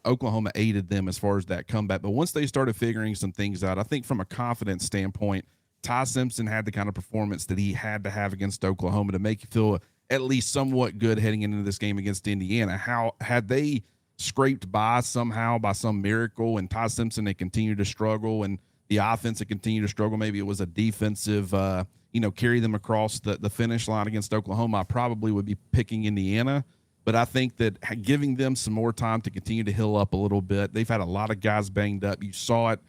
aided them as far as that comeback. But once they started figuring some things out, I think from a confidence standpoint, Ty Simpson had the kind of performance that he had to have against Oklahoma to make you feel at least somewhat good heading into this game against Indiana. How had they scraped by somehow by some miracle, and Ty Simpson, they continue to struggle, and the offense that continued to struggle. Maybe it was a defensive, carry them across the finish line against Oklahoma. I probably would be picking Indiana, but I think that giving them some more time to continue to heal up a little bit. They've had a lot of guys banged up. You saw it,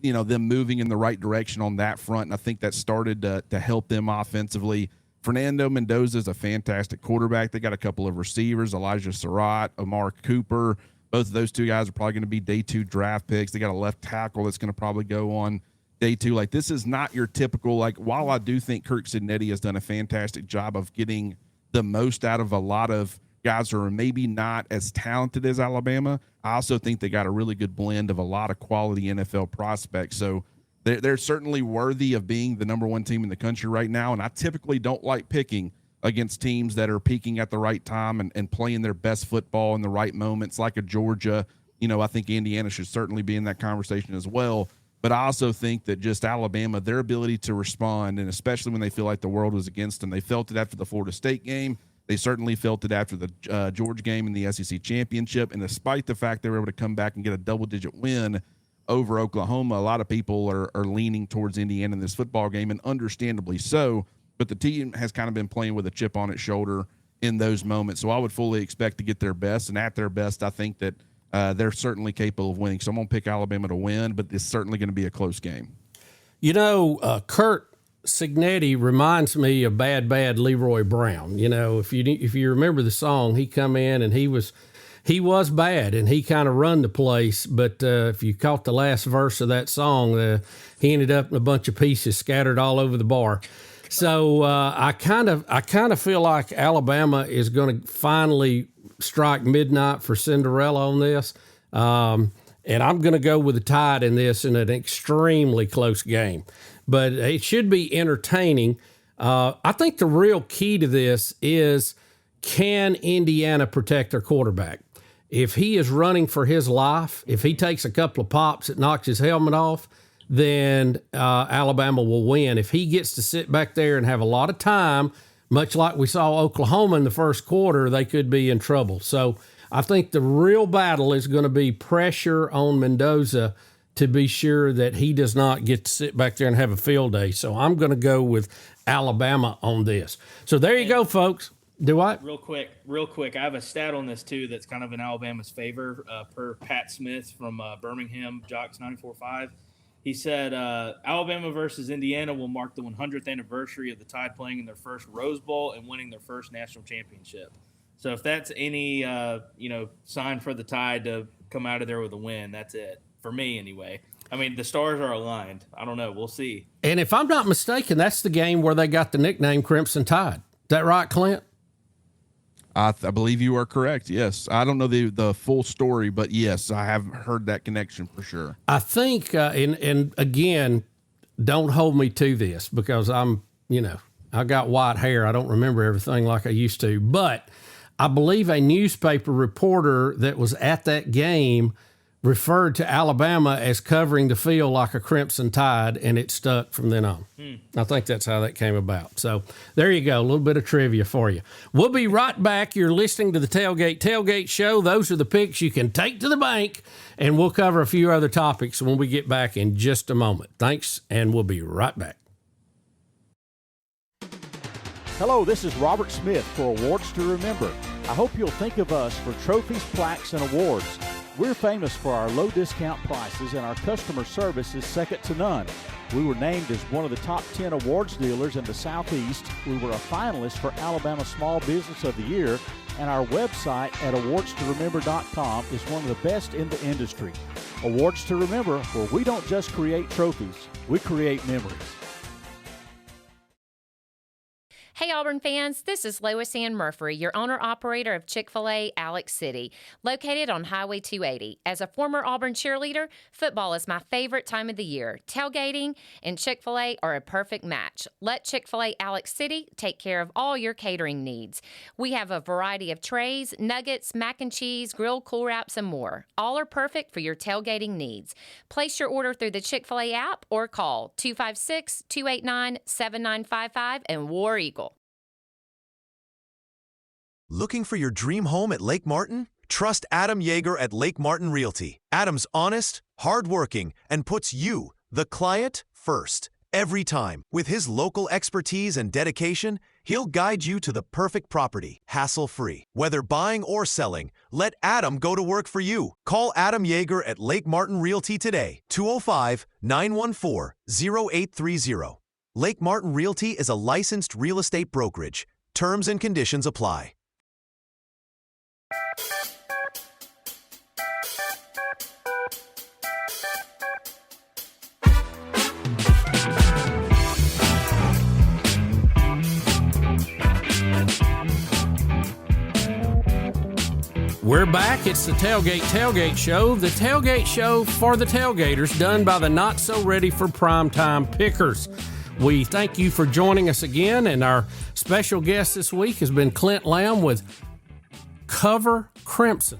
them moving in the right direction on that front, and I think that started to help them offensively. Fernando Mendoza is a fantastic quarterback. They got a couple of receivers, Elijah Surratt, Amar Cooper. Both of those two guys are probably going to be day 2 draft picks. They got a left tackle that's going to probably go on day 2. Like, this is not your typical, while I do think Kirk Cignetti has done a fantastic job of getting the most out of a lot of guys who are maybe not as talented as Alabama, I also think they got a really good blend of a lot of quality NFL prospects. So they're certainly worthy of being the number 1 team in the country right now. And I typically don't like picking against teams that are peaking at the right time and playing their best football in the right moments, like a Georgia. I think Indiana should certainly be in that conversation as well. But I also think that just Alabama, their ability to respond, and especially when they feel like the world was against them, they felt it after the Florida State game. They certainly felt it after the Georgia game in the SEC championship. And despite the fact they were able to come back and get a double-digit win over Oklahoma, a lot of people are leaning towards Indiana in this football game, and understandably so. But the team has kind of been playing with a chip on its shoulder in those moments. So I would fully expect to get their best. And at their best, I think that they're certainly capable of winning. So I'm going to pick Alabama to win, but it's certainly going to be a close game. Kurt Cignetti reminds me of Bad Leroy Brown. If you remember the song, he come in and he was bad, and he kind of run the place. But if you caught the last verse of that song, he ended up in a bunch of pieces scattered all over the bar. So I kind of feel like Alabama is going to finally strike midnight for Cinderella on this, and I'm going to go with the Tide in this in an extremely close game. But it should be entertaining. I think the real key to this is, can Indiana protect their quarterback? If he is running for his life, if he takes a couple of pops that knocks his helmet off, then Alabama will win. If he gets to sit back there and have a lot of time, much like we saw Oklahoma in the first quarter, they could be in trouble. So I think the real battle is going to be pressure on Mendoza to be sure that he does not get to sit back there and have a field day. So I'm going to go with Alabama on this. So there you go, folks. Do what? Real quick. I have a stat on this, too, that's kind of in Alabama's favor, per Pat Smith from Birmingham, Jocks 94.5. He said Alabama versus Indiana will mark the 100th anniversary of the Tide playing in their first Rose Bowl and winning their first national championship. So if that's any sign for the Tide to come out of there with a win, that's it. For me, anyway. I mean, the stars are aligned. I don't know. We'll see. And if I'm not mistaken, that's the game where they got the nickname Crimson Tide. Is that right, Clint? I believe you are correct. Yes. I don't know the full story, but yes, I have heard that connection for sure. I think, and again, don't hold me to this because I got white hair. I don't remember everything like I used to, but I believe a newspaper reporter that was at that game referred to Alabama as covering the field like a Crimson Tide, and it stuck from then on. I think that's how that came about. So there you go, a little bit of trivia for you. We'll be right back. You're listening to the Tailgate Show. Those are the picks you can take to the bank, and we'll cover a few other topics when we get back in just a moment. Thanks, and we'll be right back. Hello, this is Robert Smith for Awards to Remember. I hope you'll think of us for trophies, plaques, and awards. We're famous for our low discount prices, and our customer service is second to none. We were named as one of the top 10 awards dealers in the Southeast. We were a finalist for Alabama Small Business of the Year, and our website at awardstoRemember.com is one of the best in the industry. Awards to Remember, where we don't just create trophies, we create memories. Hey Auburn fans, this is Lois Ann Murphy, your owner-operator of Chick-fil-A Alex City, located on Highway 280. As a former Auburn cheerleader, football is my favorite time of the year. Tailgating and Chick-fil-A are a perfect match. Let Chick-fil-A Alex City take care of all your catering needs. We have a variety of trays, nuggets, mac and cheese, grilled Cool Wraps, and more. All are perfect for your tailgating needs. Place your order through the Chick-fil-A app or call 256-289-7955 and War Eagle. Looking for your dream home at Lake Martin? Trust Adam Yeager at Lake Martin Realty. Adam's honest, hardworking, and puts you, the client, first. Every time. With his local expertise and dedication, he'll guide you to the perfect property, hassle-free. Whether buying or selling, let Adam go to work for you. Call Adam Yeager at Lake Martin Realty today, 205-914-0830. Lake Martin Realty is a licensed real estate brokerage. Terms and conditions apply. We're back. It's the Tailgate Tailgate Show, the tailgate show for the tailgaters, done by the not so ready for primetime pickers. We thank you for joining us again, and our special guest this week has been Clint Lamb with Cover Crimson.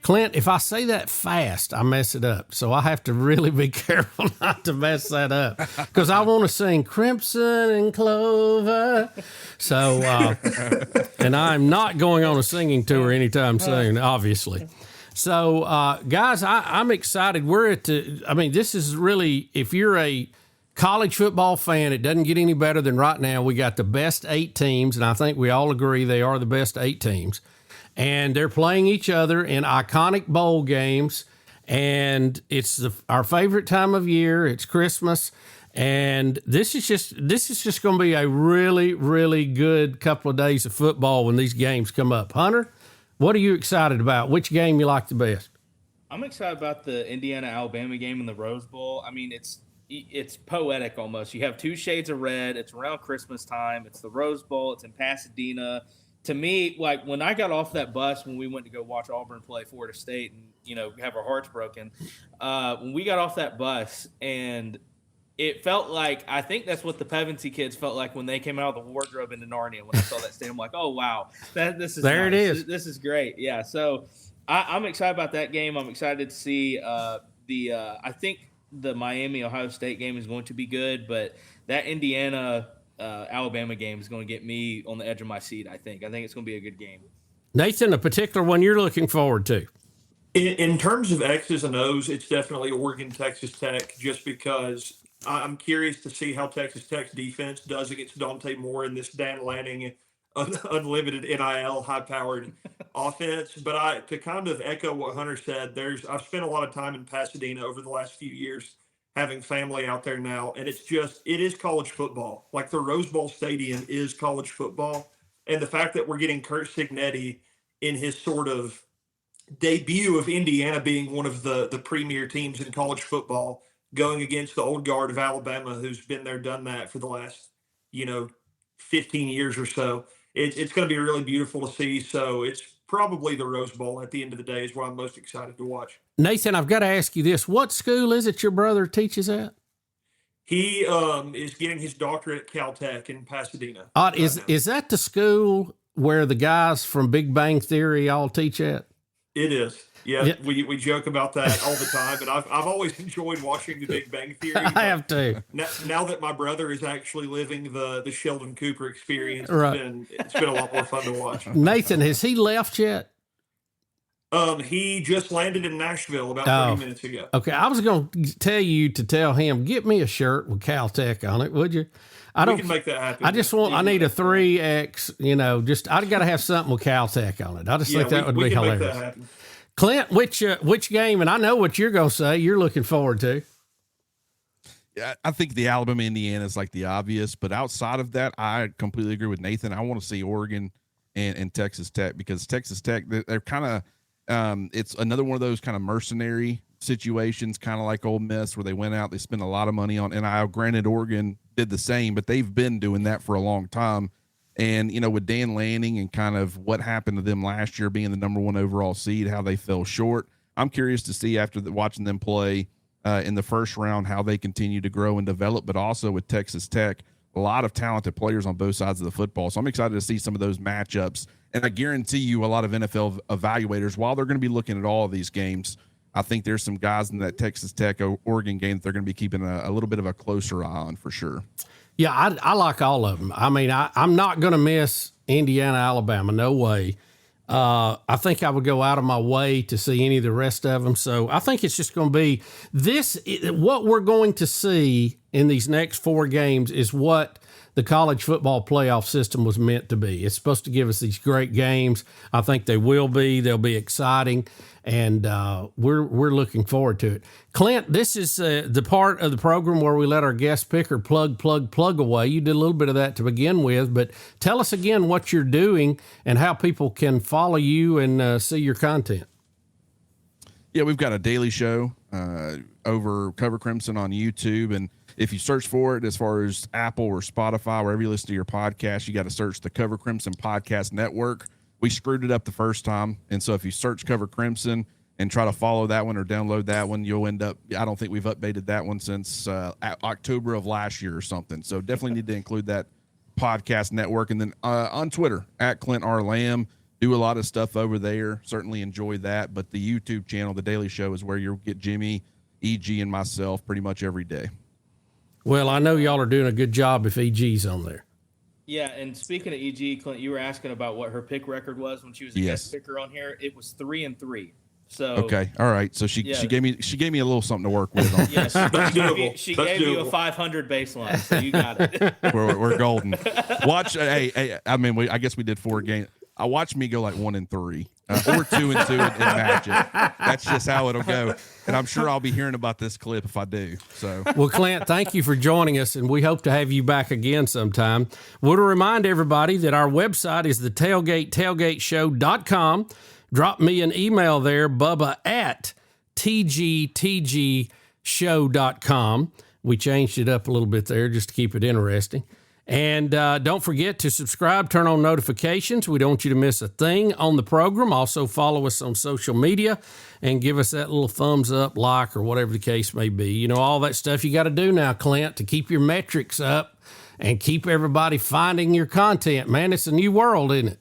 Clint, if I say that fast, I mess it up. So I have to really be careful not to mess that up, because I want to sing Crimson and Clover. So, and I'm not going on a singing tour anytime soon, obviously. So, guys, I'm excited. This is really, if you're a college football fan, it doesn't get any better than right now. We got the best 8 teams, and I think we all agree they are the best 8 teams. And they're playing each other in iconic bowl games, and it's our favorite time of year. It's Christmas, and this is just going to be a really, really good couple of days of football when these games come up. Hunter, what are you excited about? Which game you like the best? I'm excited about the Indiana-Alabama game in the Rose Bowl. I mean, it's poetic almost. You have 2 shades of red. It's around Christmas time. It's the Rose Bowl. It's in Pasadena. To me, like when I got off that bus when we went to go watch Auburn play Florida State and, have our hearts broken, when we got off that bus, and it felt like, I think that's what the Pevensey kids felt like when they came out of the wardrobe into Narnia. When I saw that stadium, I'm like, oh, wow, this is there. Nice. It is. This is great. Yeah. So I'm excited about that game. I'm excited to see I think the Miami-Ohio State game is going to be good, but that Indiana Alabama game is going to get me on the edge of my seat. I think it's going to be a good game. Nathan, a particular one you're looking forward to? In terms of X's and O's, it's definitely Oregon, Texas Tech, just because I'm curious to see how Texas Tech's defense does against Dante Moore in this Dan Lanning unlimited NIL high-powered offense. But to kind of echo what Hunter said, I've spent a lot of time in Pasadena over the last few years, having family out there now, and it is college football. Like the Rose Bowl Stadium is college football, and the fact that we're getting Kurt Cignetti in his sort of debut of Indiana being one of the premier teams in college football, going against the old guard of Alabama, who's been there, done that for the last 15 years or so. It's going to be really beautiful to see. So it's probably the Rose Bowl at the end of the day is what I'm most excited to watch. Nathan, I've got to ask you this. What school is it your brother teaches at? He is getting his doctorate at Caltech in Pasadena. Is that the school where the guys from Big Bang Theory all teach at? It is. Yeah. We joke about that all the time, and I've always enjoyed watching the Big Bang Theory. I have too. Now that my brother is actually living the Sheldon Cooper experience, right. It's been a lot more fun to watch. Nathan, has he left yet? He just landed in Nashville about 30 minutes ago. Okay, I was going to tell you to tell him, get me a shirt with Caltech on it, would you? We can make that happen. I need a 3X, I got to have something with Caltech on it. I just think that would be hilarious. Make that happen. Clint, which game, and I know what you're going to say, you're looking forward to? Yeah, I think the Alabama-Indiana is like the obvious, but outside of that, I completely agree with Nathan. I want to see Oregon and Texas Tech, because Texas Tech, they're kind of it's another one of those kind of mercenary situations, kind of like Ole Miss, where they went out, they spent a lot of money on NIL. Granted, Oregon did the same, but they've been doing that for a long time. And, with Dan Lanning and kind of what happened to them last year being the number 1 overall seed, how they fell short, I'm curious to see after watching them play in the first round, how they continue to grow and develop, but also with Texas Tech, a lot of talented players on both sides of the football. So I'm excited to see some of those matchups. And I guarantee you a lot of NFL evaluators, while they're going to be looking at all of these games, I think there's some guys in that Texas Tech Oregon game that they're going to be keeping a little bit of a closer eye on for sure. Yeah, I like all of them. I mean, I'm not going to miss Indiana, Alabama. No way. I think I would go out of my way to see any of the rest of them. So I think it's just going to be what we're going to see in these next 4 games is what the college football playoff system was meant to be. It's supposed to give us these great games. I think they will be. They'll be exciting, and we're looking forward to it. Clint, this is the part of the program where we let our guest picker plug away. You did a little bit of that to begin with, but tell us again what you're doing and how people can follow you and see your content. Yeah, we've got a daily show over Cover Crimson on YouTube, and if you search for it as far as Apple or Spotify, wherever you listen to your podcast, you got to search the Cover Crimson Podcast Network. We screwed it up the first time, and so if you search Cover Crimson and try to follow that one or download that one, you'll end up, I don't think we've updated that one since October of last year or something. So definitely need to include that podcast network. And then on Twitter, at Clint R. Lamb, do a lot of stuff over there. Certainly enjoy that. But the YouTube channel, The Daily Show, is where you'll get Jimmy, EG, and myself pretty much every day. Well, I know y'all are doing a good job if EG's on there. Yeah, and speaking of EG, Clint, you were asking about what her pick record was when she was a guest picker on here. It was 3-3. So okay, all right. So she gave me a little something to work with. Yes, she gave you a 500 baseline, so you got it. We're golden. Watch, hey, I mean, I guess we did 4 games. I watched me go like 1-3 or 2-2 in Magic. That's just how it'll go. And I'm sure I'll be hearing about this clip if I do. So, well, Clint, thank you for joining us, and we hope to have you back again sometime. We'll remind everybody that our website is the tailgateshow.com. Drop me an email there, Bubba at tgtgshow.com. We changed it up a little bit there just to keep it interesting. And don't forget to subscribe, turn on notifications. We don't want you to miss a thing on the program. Also follow us on social media and give us that little thumbs up, like, or whatever the case may be. You know, all that stuff you got to do now, Clint, to keep your metrics up and keep everybody finding your content. Man, it's a new world, isn't it?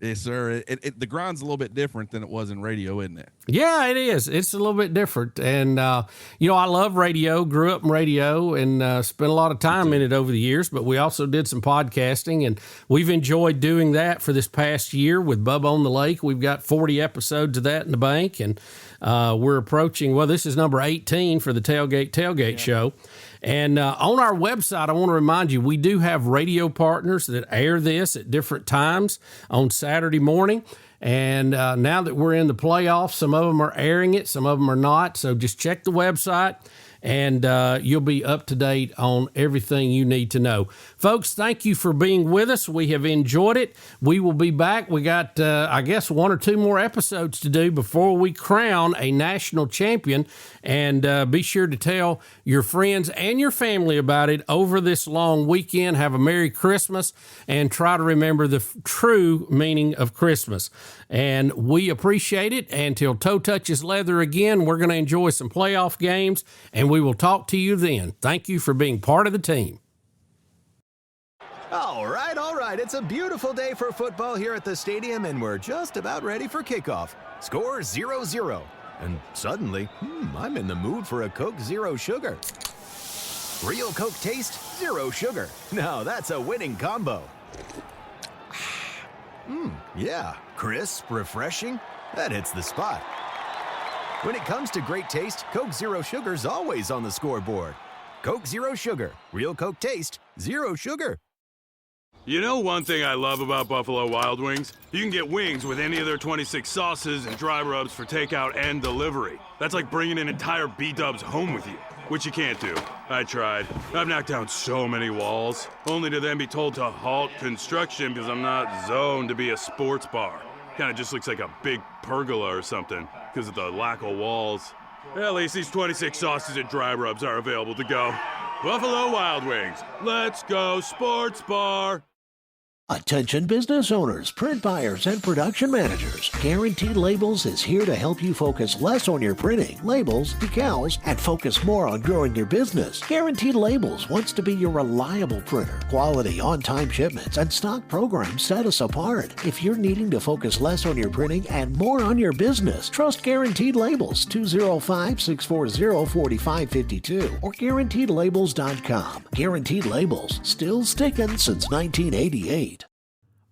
Yes, sir. The grind's a little bit different than it was in radio, isn't it? Yeah, it is. It's a little bit different. And, you know, I love radio, grew up in radio, and spent a lot of time in it over the years. But we also did some podcasting, and we've enjoyed doing that for this past year with Bubba on the Lake. We've got 40 episodes of that in the bank, and we're approaching, well, this is number 18 for the Tailgate Tailgate show. And on our website, I want to remind you, we do have radio partners that air this at different times on Saturday morning. And now that we're in the playoffs, some of them are airing it, some of them are not. So just check the website, and you'll be up to date on everything you need to know. Folks, thank you for being with us. We have enjoyed it. We will be back. We got, I guess, 1 or 2 more episodes to do before we crown a national champion. And be sure to tell your friends and your family about it over this long weekend. Have a Merry Christmas, and try to remember the true meaning of Christmas. And we appreciate it. Until toe touches leather again, we're going to enjoy some playoff games, and we will talk to you then. Thank you for being part of the team. All right. It's a beautiful day for football here at the stadium, and we're just about ready for kickoff. Score 0-0. And suddenly, I'm in the mood for a Coke Zero Sugar. Real Coke taste, zero sugar. Now that's a winning combo. Yeah, crisp, refreshing. That hits the spot. When it comes to great taste, Coke Zero Sugar's always on the scoreboard. Coke Zero Sugar. Real Coke taste, zero sugar. You know one thing I love about Buffalo Wild Wings? You can get wings with any of their 26 sauces and dry rubs for takeout and delivery. That's like bringing an entire B-dubs home with you, which you can't do. I tried. I've knocked down so many walls, only to then be told to halt construction because I'm not zoned to be a sports bar. Kinda just looks like a big pergola or something because of the lack of walls. At least these 26 sauces and dry rubs are available to go. Buffalo Wild Wings. Let's go sports bar. Attention business owners, print buyers, and production managers. Guaranteed Labels is here to help you focus less on your printing, labels, decals, and focus more on growing your business. Guaranteed Labels wants to be your reliable printer. Quality, on-time shipments, and stock programs set us apart. If you're needing to focus less on your printing and more on your business, trust Guaranteed Labels, 205-640-4552 or GuaranteedLabels.com. Guaranteed Labels, still sticking since 1988.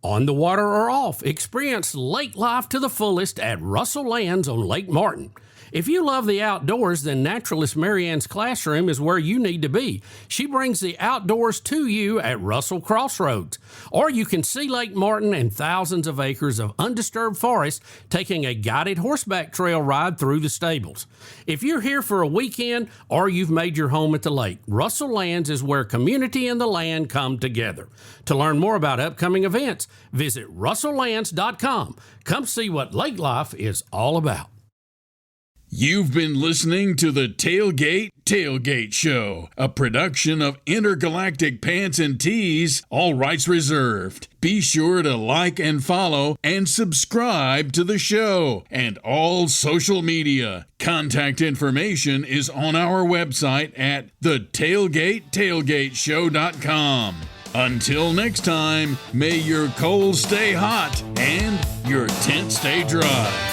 On the water or off, experience lake life to the fullest at Russell Lands on Lake Martin. If you love the outdoors, then Naturalist Marianne's classroom is where you need to be. She brings the outdoors to you at Russell Crossroads. Or you can see Lake Martin and thousands of acres of undisturbed forest taking a guided horseback trail ride through the stables. If you're here for a weekend or you've made your home at the lake, Russell Lands is where community and the land come together. To learn more about upcoming events, visit russelllands.com. Come see what lake life is all about. You've been listening to the Tailgate Tailgate Show, a production of Intergalactic Pants and Tees, all rights reserved. Be sure to like and follow and subscribe to the show and all social media. Contact information is on our website at thetailgatetailgateshow.com. Until next time, may your coals stay hot and your tent stay dry.